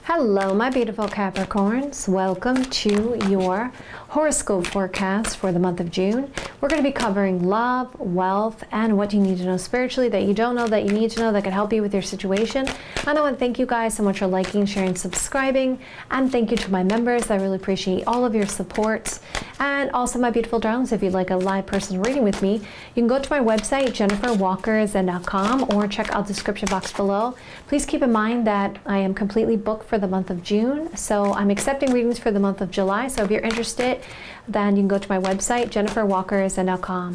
Hello, my beautiful Capricorns. Welcome to your horoscope forecast for the month of June. We're going to be covering love, wealth, and what you need to know spiritually that you don't know that you need to know that can help you with your situation. And I want to thank you guys so much for liking, sharing, subscribing. And thank you to my members. I really appreciate all of your support. And also my beautiful darlings, if you'd like a live personal reading with me, you can go to my website, JenniferWalkerZen.com, or check out the description box below. Please keep in mind that I am completely booked for the month of June, so I'm accepting readings for the month of July. So if you're interested, then you can go to my website, JenniferWalkerZen.com.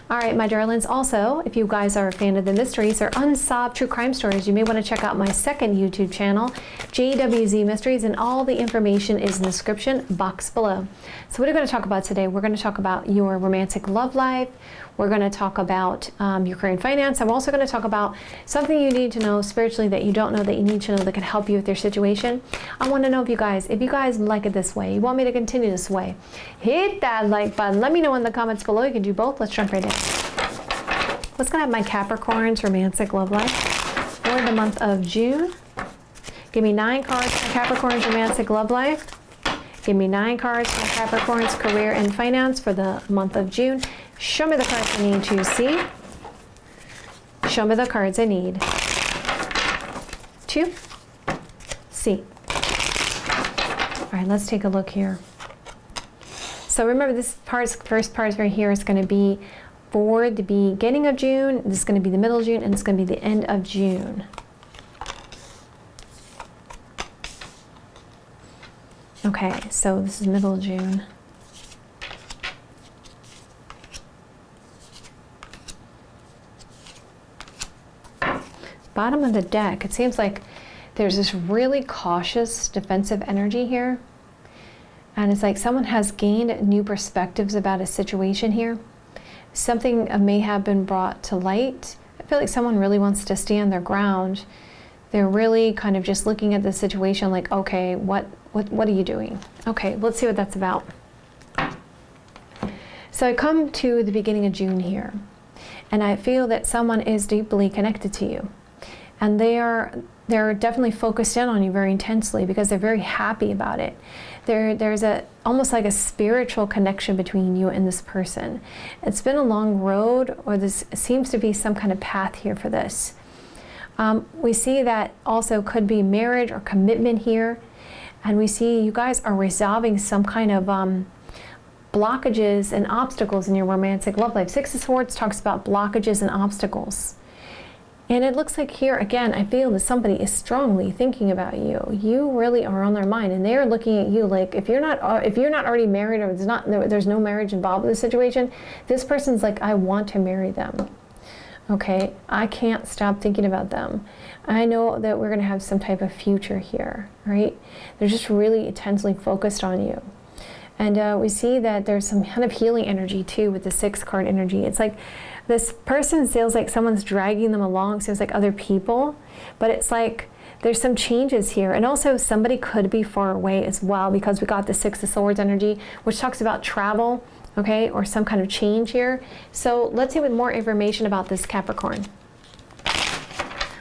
All right, my darlings, also, if you guys are a fan of the mysteries or unsolved true crime stories, you may want to check out my second YouTube channel, JWZ Mysteries, and all the information is in the description box below. So what are we going to talk about today? We're going to talk about your romantic love life. We're going to talk about your career and finance. I'm also going to talk about something you need to know spiritually that you don't know that you need to know that can help you with your situation. I want to know if you guys like it this way, you want me to continue this way, hit that like button. Let me know in the comments below. You can do both. Let's jump right in. What's going to have my Capricorn's romantic love life for the month of June? Give me 9 cards for Capricorn's romantic love life. Give me 9 cards for Capricorn's career and finance for the month of June. Show me the cards I need to see. Show me the cards I need to see. All right, let's take a look here. So remember, this first part right here is going to be for the beginning of June. This is going to be the middle of June, and it's going to be the end of June. Okay, so this is middle of June. Bottom of the deck, it seems like there's this really cautious, defensive energy here. And it's like someone has gained new perspectives about a situation here. Something may have been brought to light. I feel like someone really wants to stand their ground. They're really kind of just looking at the situation like, okay, what are you doing? Okay, let's see what that's about. So I come to the beginning of June here, and I feel that someone is deeply connected to you. And they're definitely focused in on you very intensely because they're very happy about it. There's almost like a spiritual connection between you and this person. It's been a long road, or this seems to be some kind of path here for this. We see that also could be marriage or commitment here. And we see you guys are resolving some kind of blockages and obstacles in your romantic love life. 6 of Swords talks about blockages and obstacles. And it looks like here, again, I feel that somebody is strongly thinking about you. You really are on their mind, and they're looking at you like, if you're not already married, or there's no marriage involved in the situation, this person's like, I want to marry them. Okay, I can't stop thinking about them. I know that we're going to have some type of future here, right? They're just really intensely focused on you. And we see that there's some kind of healing energy too with the 6 card energy. It's like this person feels like someone's dragging them along, feels like other people, but it's like there's some changes here. And also somebody could be far away as well, because we got the 6 of Swords energy, which talks about travel, okay, or some kind of change here. So let's see with more information about this Capricorn.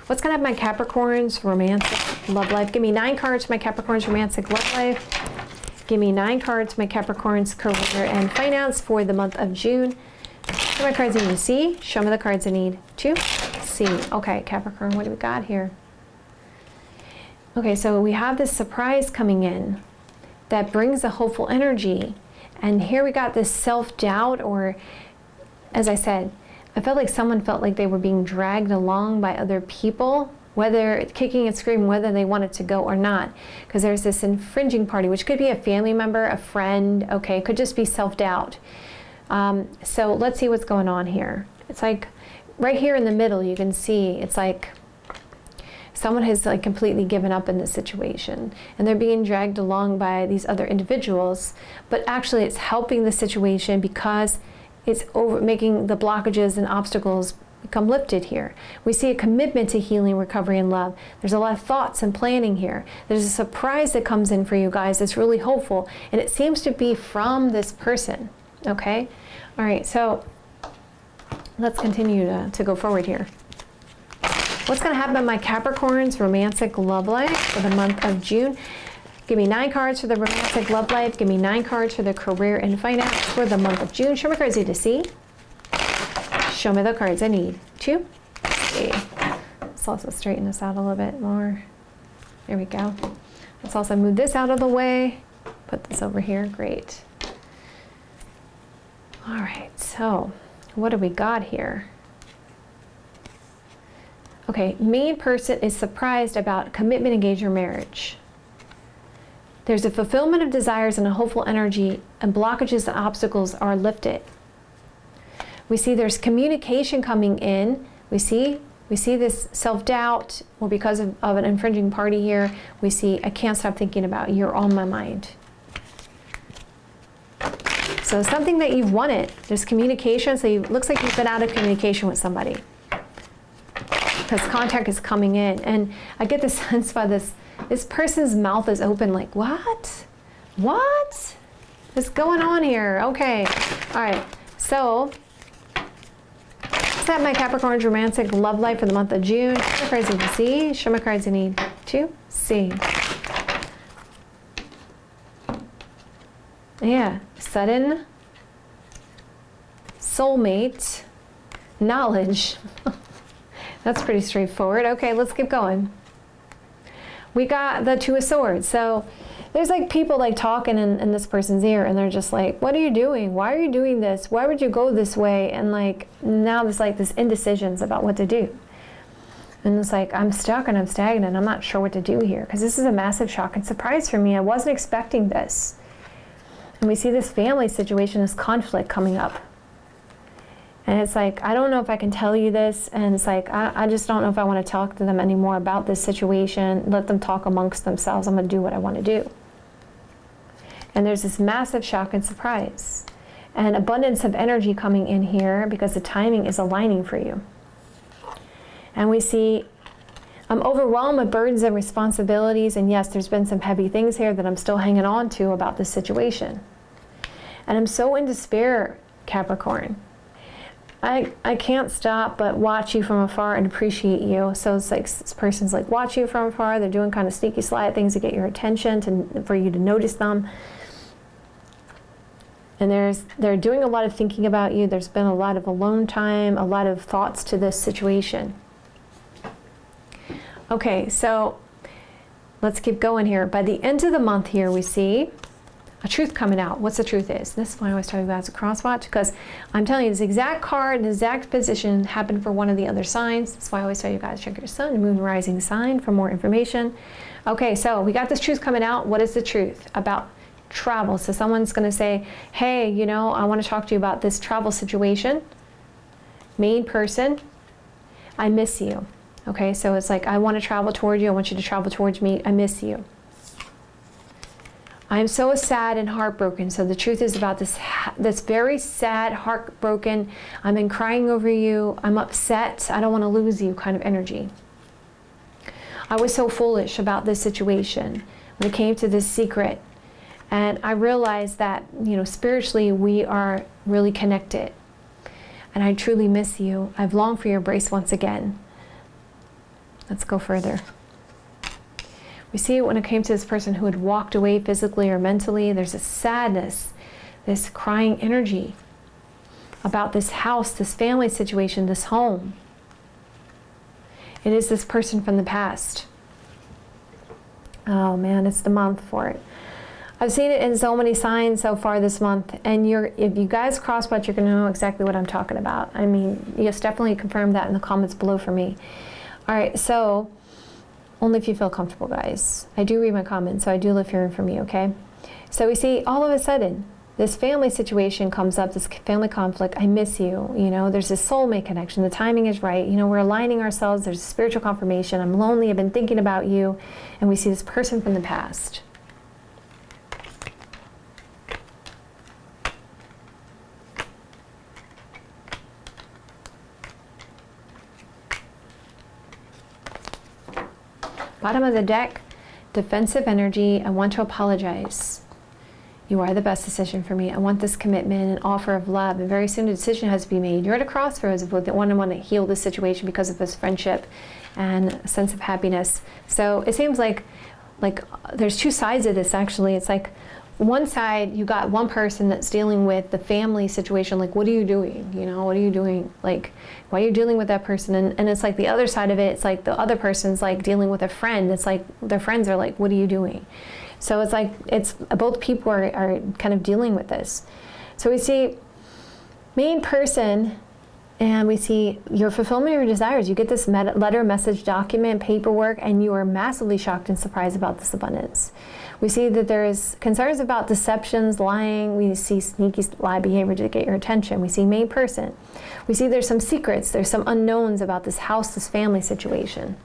What's going to have my Capricorn's romantic love life? Give me 9 cards for my Capricorn's romantic love life. Give me 9 cards for my Capricorn's career and finance for the month of June. Show me the cards I need to see. Show me the cards I need to see. Okay, Capricorn, what do we got here? Okay, so we have this surprise coming in that brings a hopeful energy. And here we got this self-doubt, or as I said, I felt like someone felt like they were being dragged along by other people, whether kicking and screaming, whether they wanted to go or not. Because there's this infringing party, which could be a family member, a friend, okay, it could just be self-doubt. So let's see what's going on here. It's like right here in the middle, you can see it's like someone has like completely given up in this situation, and they're being dragged along by these other individuals, but actually it's helping the situation because it's making the blockages and obstacles become lifted here. We see a commitment to healing, recovery, and love. There's a lot of thoughts and planning here. There's a surprise that comes in for you guys that's really hopeful, and it seems to be from this person, okay? All right, so let's continue to go forward here. What's going to happen in my Capricorn's romantic love life for the month of June? Give me 9 cards for the romantic love life. Give me 9 cards for the career and finance for the month of June. Show me cards I need to see. Show me the cards I need to see. Let's also straighten this out a little bit more. There we go. Let's also move this out of the way. Put this over here. Great. All right, so what do we got here? Okay, main person is surprised about commitment, engagement, or marriage. There's a fulfillment of desires and a hopeful energy, and blockages and obstacles are lifted. We see there's communication coming in. We see this self-doubt, or because of an infringing party here, we see, I can't stop thinking about you. You're on my mind. So something that you've wanted, there's communication, so it looks like you've been out of communication with somebody. Because contact is coming in. And I get the sense by this person's mouth is open, like, what? What is going on here? Okay, all right, so is that my Capricorn's romantic love life for the month of June? Show me cards I need to see. Show me cards I need to see. Yeah, sudden soulmate knowledge. That's pretty straightforward. Okay, let's keep going. We got the 2 of Swords. So there's like people like talking in this person's ear, and they're just like, what are you doing? Why are you doing this? Why would you go this way? And like now there's like this indecisions about what to do. And it's like, I'm stuck and I'm stagnant. I'm not sure what to do here, because this is a massive shock and surprise for me. I wasn't expecting this. And we see this family situation, this conflict coming up. And it's like, I don't know if I can tell you this. And it's like, I just don't know if I want to talk to them anymore about this situation. Let them talk amongst themselves. I'm going to do what I want to do. And there's this massive shock and surprise. And abundance of energy coming in here because the timing is aligning for you. And we see, I'm overwhelmed with burdens and responsibilities. And yes, there's been some heavy things here that I'm still hanging on to about this situation. And I'm so in despair, Capricorn. I can't stop but watch you from afar and appreciate you. So it's like this person's like watch you from afar. They're doing kind of sneaky sly things to get your attention, for you to notice them. And they're doing a lot of thinking about you. There's been a lot of alone time, a lot of thoughts to this situation. Okay, so let's keep going here. By the end of the month here, we see a truth coming out. What's the truth is? This is why I always talk about as a cross watch, because I'm telling you, this exact card, the exact position happened for one of the other signs. That's why I always tell you guys, check your sun, moon, rising sign for more information. Okay, so we got this truth coming out. What is the truth about travel? So someone's going to say, hey, you know, I want to talk to you about this travel situation. Main person, I miss you. Okay, so it's like, I want to travel toward you. I want you to travel towards me. I miss you. I'm so sad and heartbroken. So the truth is about this very sad, heartbroken, I'm in crying over you, I'm upset, I don't want to lose you kind of energy. I was so foolish about this situation when it came to this secret. And I realized that, you know, spiritually we are really connected. And I truly miss you. I've longed for your embrace once again. Let's go further. We see it when it came to this person who had walked away physically or mentally. There's a sadness, this crying energy about this house, this family situation, this home. It is this person from the past. Oh man, it's the month for it. I've seen it in so many signs so far this month, and if you guys cross-watch, you're going to know exactly what I'm talking about. I mean, yes, definitely confirm that in the comments below for me. All right, so only if you feel comfortable, guys. I do read my comments, so I do love hearing from you, okay? So we see all of a sudden, this family situation comes up, this family conflict. I miss you, you know, there's this soulmate connection. The timing is right. You know, we're aligning ourselves. There's a spiritual confirmation. I'm lonely. I've been thinking about you. And we see this person from the past. Bottom of the deck, defensive energy. I want to apologize. You are the best decision for me. I want this commitment and offer of love. And very soon a decision has to be made. You're at a crossroads of what want to heal this situation because of this friendship and a sense of happiness. So it seems like there's two sides of this actually. It's like one side, you got one person that's dealing with the family situation, like, what are you doing? You know, what are you doing? Like, why are you dealing with that person? And it's like the other side of it, it's like the other person's like dealing with a friend. It's like their friends are like, what are you doing? So it's like, it's both people are kind of dealing with this. So we see main person, and we see your fulfillment of your desires. You get this letter, message, document, paperwork, and you are massively shocked and surprised about this abundance. We see that there is concerns about deceptions, lying. We see sneaky lie behavior to get your attention. We see main person. We see there's some secrets, there's some unknowns about this house, this family situation.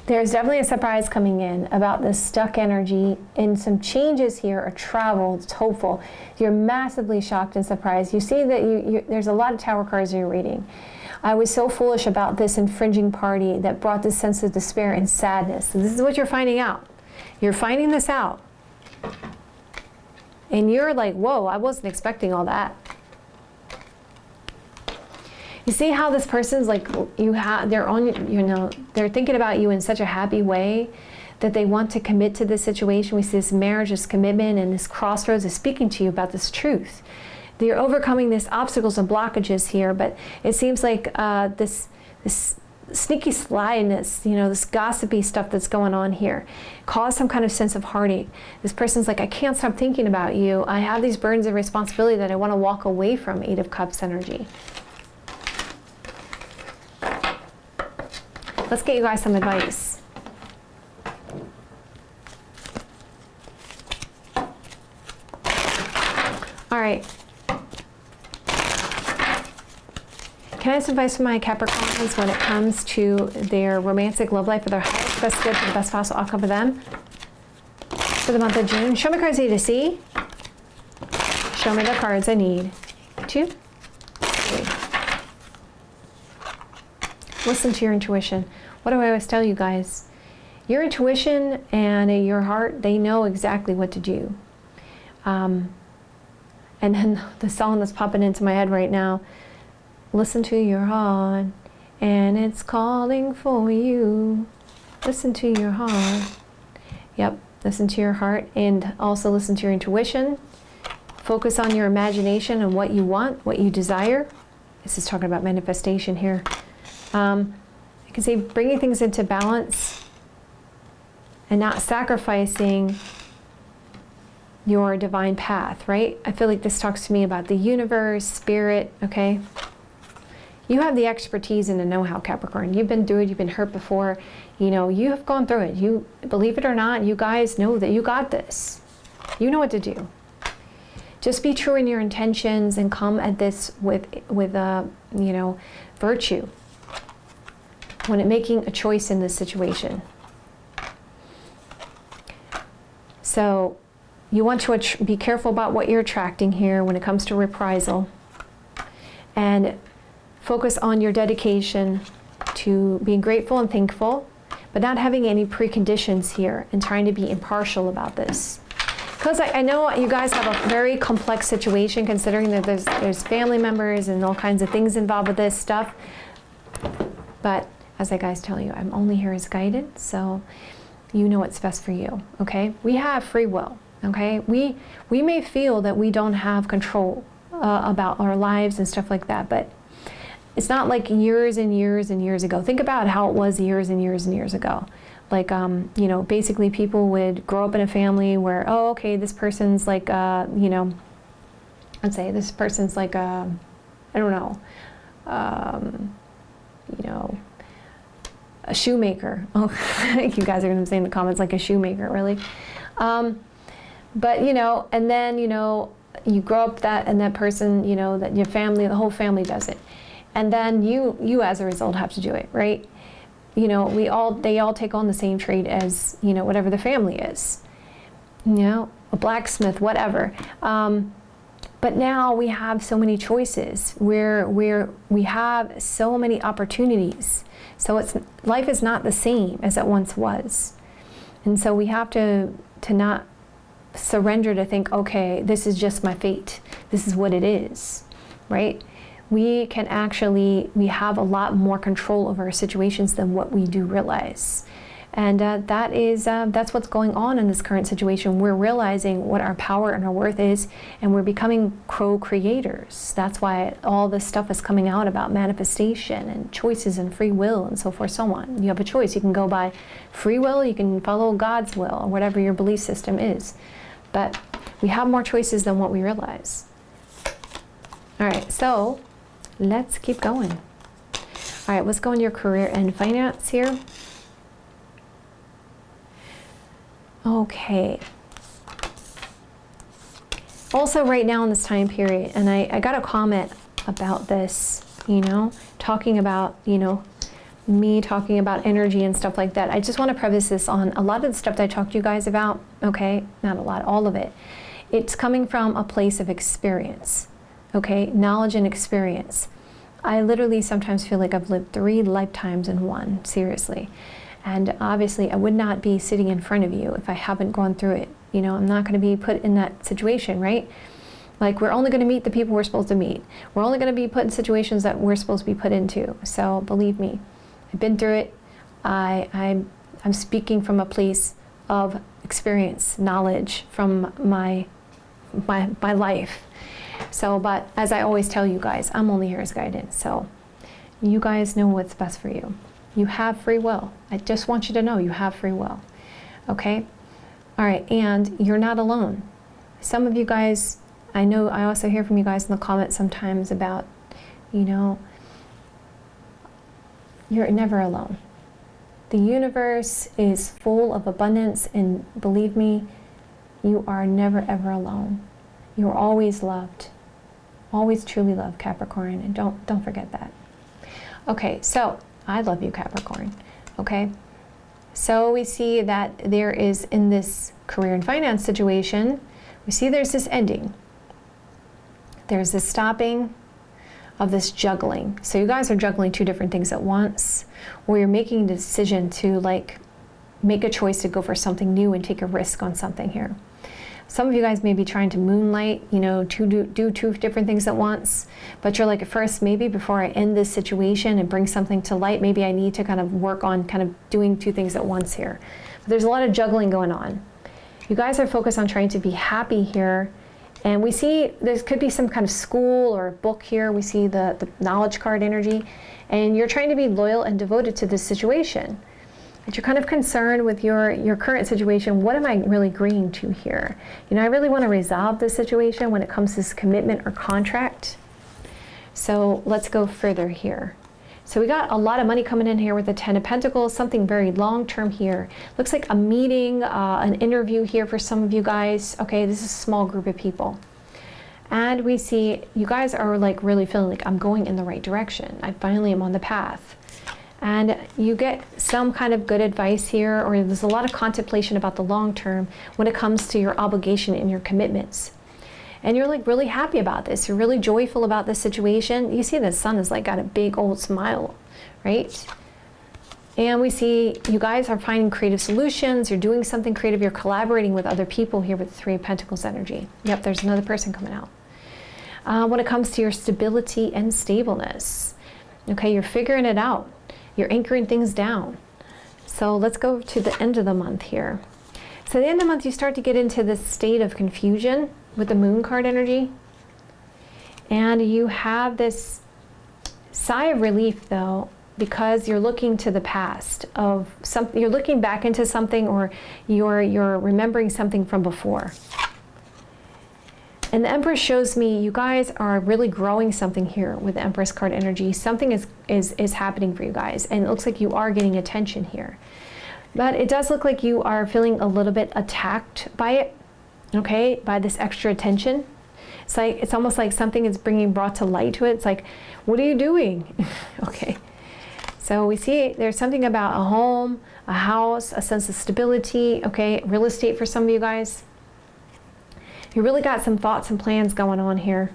There's definitely a surprise coming in about this stuck energy, and some changes here are travel. It's hopeful. You're massively shocked and surprised. You see that there's a lot of tower cards in your reading. I was so foolish about this infringing party that brought this sense of despair and sadness. So this is what you're finding out. You're finding this out. And you're like, whoa, I wasn't expecting all that. You see how this person's like, they're on, you know, they're thinking about you in such a happy way that they want to commit to this situation. We see this marriage, this commitment, and this crossroads is speaking to you about this truth. You're overcoming these obstacles and blockages here, but it seems like this sneaky slyness, you know, this gossipy stuff that's going on here, cause some kind of sense of heartache. This person's like, I can't stop thinking about you. I have these burdens of responsibility that I want to walk away from. Eight of Cups energy. Let's get you guys some advice. All right. Can I have some advice from my Capricorns when it comes to their romantic love life, for their highest best good, for the best possible outcome for them for the month of June? Show me cards I need to see. Show me the cards I need. 2, 3. Listen to your intuition. What do I always tell you guys? Your intuition and your heart, they know exactly what to do. And then the song that's popping into my head right now, listen to your heart, and it's calling for you. Listen to your heart. Yep, listen to your heart, and also listen to your intuition. Focus on your imagination and what you want, what you desire. This is talking about manifestation here. I can say bringing things into balance and not sacrificing your divine path, right? I feel like this talks to me about the universe, spirit, okay? You have the expertise and the know-how, Capricorn. You've been through it, you've been hurt before. You know, you have gone through it. You, believe it or not, you guys know that you got this. You know what to do. Just be true in your intentions and come at this with you know, virtue when making a choice in this situation. So you want to be careful about what you're attracting here when it comes to reprisal, and focus on your dedication to being grateful and thankful, but not having any preconditions here and trying to be impartial about this. Because I know you guys have a very complex situation, considering that there's family members and all kinds of things involved with this stuff. But as I guys tell you, I'm only here as guidance, so you know what's best for you, okay? We have free will, okay? We may feel that we don't have control about our lives and stuff like that, but it's not like years and years and years ago. Think about how it was years and years and years ago. Like, you know, basically people would grow up in a family where, oh, okay, this person's like, you know, let's say this person's like, I don't know, you know, a shoemaker. Oh, you guys are going to say in the comments, like a shoemaker, really. But, you know, and then, you know, you grow up and that person, you know, that your family, the whole family does it. And then you as a result have to do it, right? You know, they all take on the same trade as, you know, whatever the family is. You know, a blacksmith, whatever. But now we have so many choices. We have so many opportunities. So life is not the same as it once was. And so we have to not surrender to think, okay, this is just my fate. This is what it is, right? We have a lot more control over our situations than what we do realize. And that's what's going on in this current situation. We're realizing what our power and our worth is, and we're becoming co-creators. That's why all this stuff is coming out about manifestation and choices and free will and so forth, so on. You have a choice. You can go by free will, you can follow God's will, or whatever your belief system is. But we have more choices than what we realize. All right, so let's keep going. All right, let's go into your career and finance here. Okay. Also, right now in this time period, and I got a comment about this, talking about, me talking about energy and stuff like that. I just want to preface this on a lot of the stuff that I talked to you guys about, okay? Not a lot, all of it. It's coming from a place of experience, okay? Knowledge and experience. I literally sometimes feel like I've lived 3 lifetimes in one, seriously. And obviously, I would not be sitting in front of you if I haven't gone through it. I'm not going to be put in that situation, right? Like, we're only going to meet the people we're supposed to meet. We're only going to be put in situations that we're supposed to be put into. So believe me, I've been through it. I'm speaking from a place of experience, knowledge from my life. So, but as I always tell you guys, I'm only here as guidance. So you guys know what's best for you. You have free will. I just want you to know you have free will. Okay? All right, and you're not alone. Some of you guys, I know I also hear from you guys in the comments sometimes about, you're never alone. The universe is full of abundance, and believe me, you are never ever alone. You're always loved. Always truly loved, Capricorn, and don't forget that. Okay, so I love you, Capricorn, okay? So we see that there is, in this career and finance situation, we see there's this ending. There's this stopping of this juggling. So you guys are juggling 2 different things at once, or you're making a decision to make a choice to go for something new and take a risk on something here. Some of you guys may be trying to moonlight, to do 2 different things at once, but you're like, at first, maybe before I end this situation and bring something to light, maybe I need to kind of work on kind of doing 2 things at once here. But there's a lot of juggling going on. You guys are focused on trying to be happy here, and we see there could be some kind of school or book here. We see the knowledge card energy, and you're trying to be loyal and devoted to this situation. But you're kind of concerned with your current situation. What am I really agreeing to here? I really want to resolve this situation when it comes to this commitment or contract. So let's go further here. So we got a lot of money coming in here with the 10 of Pentacles, something very long-term here. Looks like a meeting, an interview here for some of you guys. Okay, this is a small group of people. And we see you guys are like really feeling like, I'm going in the right direction. I finally am on the path. And you get some kind of good advice here, or there's a lot of contemplation about the long term when it comes to your obligation and your commitments. And you're like really happy about this. You're really joyful about this situation. You see the sun has like got a big old smile, right? And we see you guys are finding creative solutions. You're doing something creative. You're collaborating with other people here with 3 of Pentacles energy. Yep, there's another person coming out. When it comes to your stability and stableness, okay, you're figuring it out. You're anchoring things down. So let's go to the end of the month here. So at the end of the month, you start to get into this state of confusion with the moon card energy. And you have this sigh of relief, though, because you're looking to the past of something. You're looking back into something, or you're remembering something from before. And the Empress shows me you guys are really growing something here with the Empress card energy. Something is happening for you guys, and it looks like you are getting attention here. But it does look like you are feeling a little bit attacked by it, okay, by this extra attention. It's almost like something is brought to light to it. It's like, what are you doing? Okay. So we see there's something about a home, a house, a sense of stability, okay, real estate for some of you guys. You really got some thoughts and plans going on here.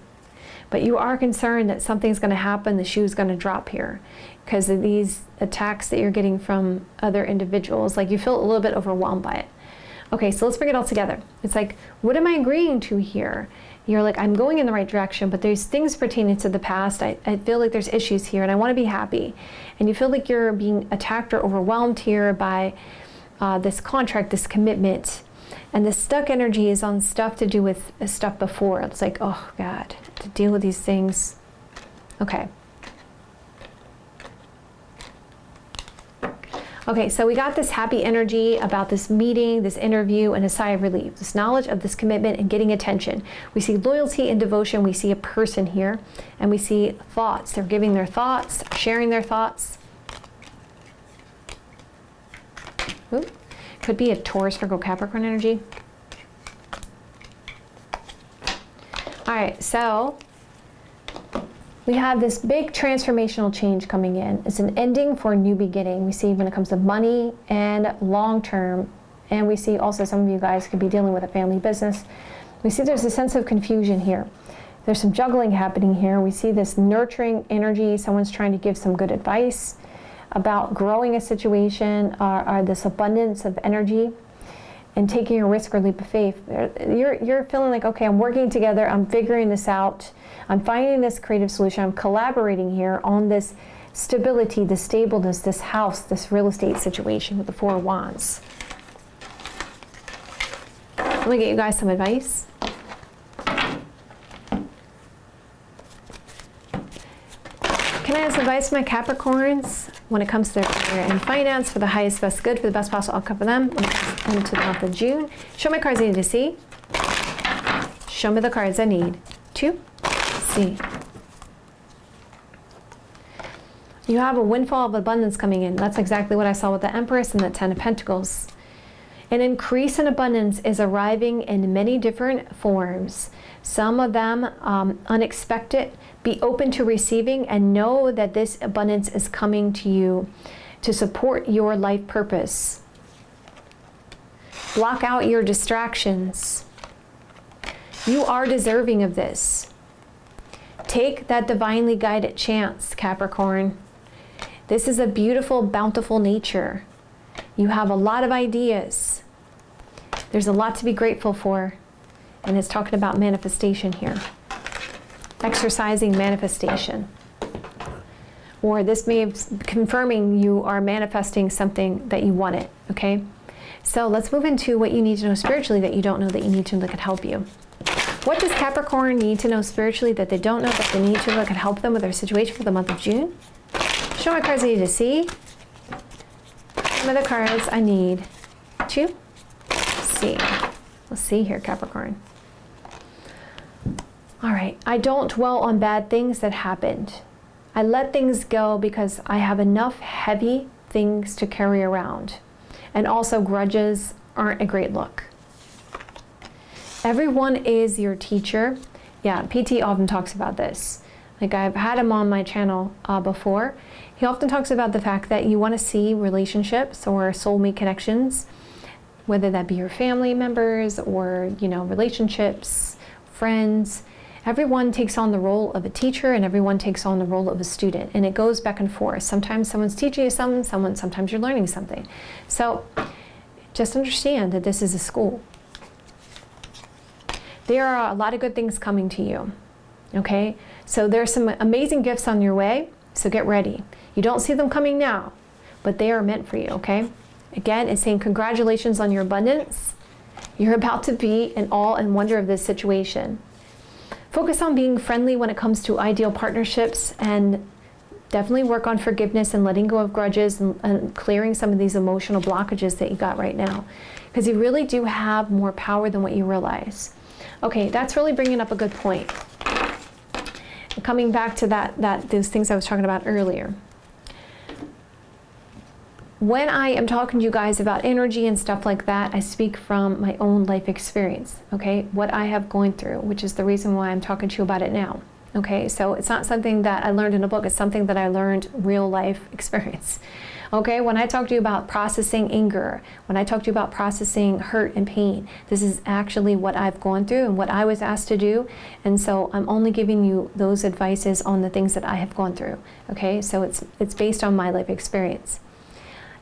But you are concerned that something's going to happen, the shoe's going to drop here because of these attacks that you're getting from other individuals. Like you feel a little bit overwhelmed by it. Okay, so let's bring it all together. It's like, what am I agreeing to here? You're like, I'm going in the right direction, but there's things pertaining to the past. I feel like there's issues here and I want to be happy. And you feel like you're being attacked or overwhelmed here by this contract, this commitment. And the stuck energy is on stuff to do with stuff before. It's like, oh God, to deal with these things. Okay. Okay, so we got this happy energy about this meeting, this interview, and a sigh of relief. This knowledge of this commitment and getting attention. We see loyalty and devotion. We see a person here, and we see thoughts. They're giving their thoughts, sharing their thoughts. Ooh. Could be a Taurus, Virgo, Capricorn energy. All right, so we have this big transformational change coming in. It's an ending for a new beginning. We see when it comes to money and long term, and we see also some of you guys could be dealing with a family business. We see there's a sense of confusion here. There's some juggling happening here. We see this nurturing energy. Someone's trying to give some good advice about growing a situation, or this abundance of energy and taking a risk or leap of faith. You're feeling like, okay, I'm working together, I'm figuring this out, I'm finding this creative solution, I'm collaborating here on this stability, this stableness, this house, this real estate situation with the Four of Wands. Let me get you guys some advice. Can I ask advice for my Capricorns when it comes to their career and finance for the highest, best good, for the best possible outcome for them when it comes into the month of June? Show me cards I need to see. Show me the cards I need to see. You have a windfall of abundance coming in. That's exactly what I saw with the Empress and the Ten of Pentacles. An increase in abundance is arriving in many different forms. Some of them unexpected. Be open to receiving and know that this abundance is coming to you to support your life purpose. Block out your distractions. You are deserving of this. Take that divinely guided chance, Capricorn. This is a beautiful, bountiful nature. You have a lot of ideas. There's a lot to be grateful for. And it's talking about manifestation here. Exercising manifestation. Or this may be confirming you are manifesting something that you wanted, okay? So let's move into what you need to know spiritually that you don't know that you need to know that could help you. What does Capricorn need to know spiritually that they don't know that they need to know that could help them with their situation for the month of June? Show my cards I need to see. Some of the cards I need to see. Let's see here, Capricorn. All right, I don't dwell on bad things that happened. I let things go because I have enough heavy things to carry around. And also grudges aren't a great look. Everyone is your teacher. Yeah, PT often talks about this. Like I've had him on my channel before. He often talks about the fact that you want to see relationships or soulmate connections, whether that be your family members or, relationships, friends. Everyone takes on the role of a teacher and everyone takes on the role of a student, and it goes back and forth. Sometimes someone's teaching you something, sometimes you're learning something. So just understand that this is a school. There are a lot of good things coming to you, okay? So there's some amazing gifts on your way, so get ready. You don't see them coming now, but they are meant for you, okay? Again, it's saying congratulations on your abundance. You're about to be in awe and wonder of this situation. Focus on being friendly when it comes to ideal partnerships, and definitely work on forgiveness and letting go of grudges and clearing some of these emotional blockages that you got right now, because you really do have more power than what you realize. Okay, that's really bringing up a good point. Coming back to those things I was talking about earlier. When I am talking to you guys about energy and stuff like that, I speak from my own life experience, okay? What I have gone through, which is the reason why I'm talking to you about it now, okay? So it's not something that I learned in a book, it's something that I learned real life experience. Okay, when I talk to you about processing anger, when I talk to you about processing hurt and pain, this is actually what I've gone through and what I was asked to do. And so I'm only giving you those advices on the things that I have gone through. Okay, so it's based on my life experience.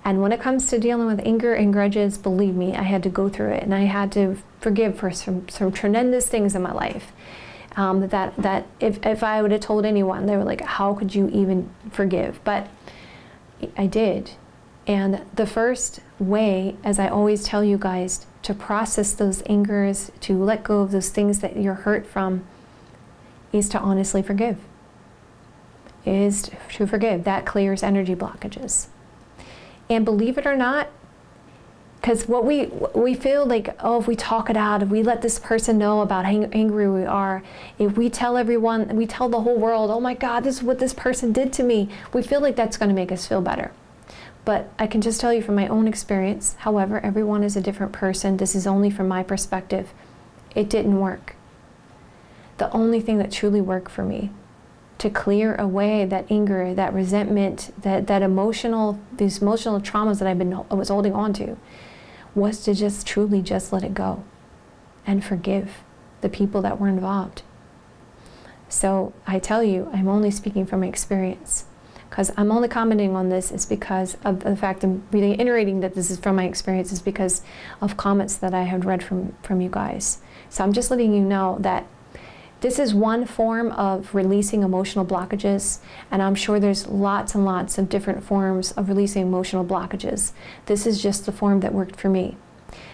And when it comes to dealing with anger and grudges, believe me, I had to go through it, and I had to forgive for some tremendous things in my life. That if I would have told anyone, they were like, how could you even forgive? But I did. And the first way, as I always tell you guys, to process those angers, to let go of those things that you're hurt from, is to honestly forgive. Is to forgive. That clears energy blockages. And believe it or not, because what we feel like, oh, if we talk it out, if we let this person know about how angry we are, if we tell everyone, we tell the whole world, oh my God, this is what this person did to me, we feel like that's going to make us feel better. But I can just tell you from my own experience, however, everyone is a different person. This is only from my perspective. It didn't work. The only thing that truly worked for me to clear away that anger, that resentment, these emotional traumas that I was holding on to, was to just truly just let it go and forgive the people that were involved. So I tell you, I'm only speaking from experience. Because I'm only commenting on this is because of the fact I'm reiterating that this is from my experience is because of comments that I had read from you guys. So I'm just letting you know that this is one form of releasing emotional blockages, and I'm sure there's lots and lots of different forms of releasing emotional blockages. This is just the form that worked for me.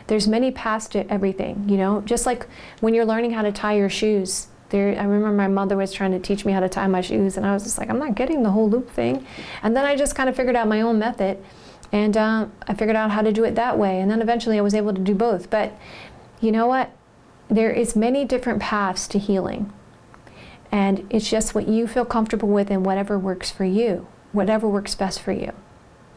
There's many paths to everything, you know, just like when you're learning how to tie your shoes. I remember my mother was trying to teach me how to tie my shoes, and I was just like, I'm not getting the whole loop thing. And then I just kind of figured out my own method, and I figured out how to do it that way, and then eventually I was able to do both. But you know what? There is many different paths to healing, and it's just what you feel comfortable with and whatever works for you, whatever works best for you.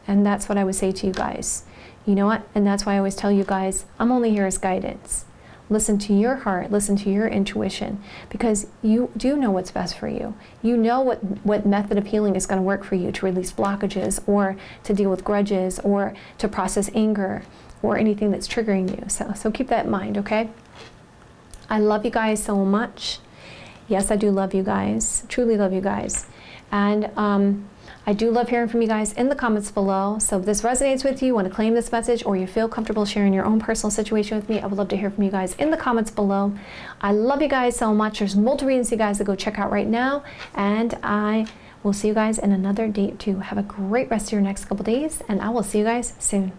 And that's what I would say to you guys. You know what? And that's why I always tell you guys, I'm only here as guidance. Listen to your heart, listen to your intuition, because you do know what's best for you. You know what method of healing is going to work for you to release blockages, or to deal with grudges, or to process anger, or anything that's triggering you. So keep that in mind, okay? I love you guys so much. Yes, I do love you guys. Truly love you guys. And I do love hearing from you guys in the comments below. So if this resonates with you, want to claim this message, or you feel comfortable sharing your own personal situation with me, I would love to hear from you guys in the comments below. I love you guys so much. There's multiple reasons you guys to go check out right now. And I will see you guys in another day or two. Have a great rest of your next couple days, and I will see you guys soon.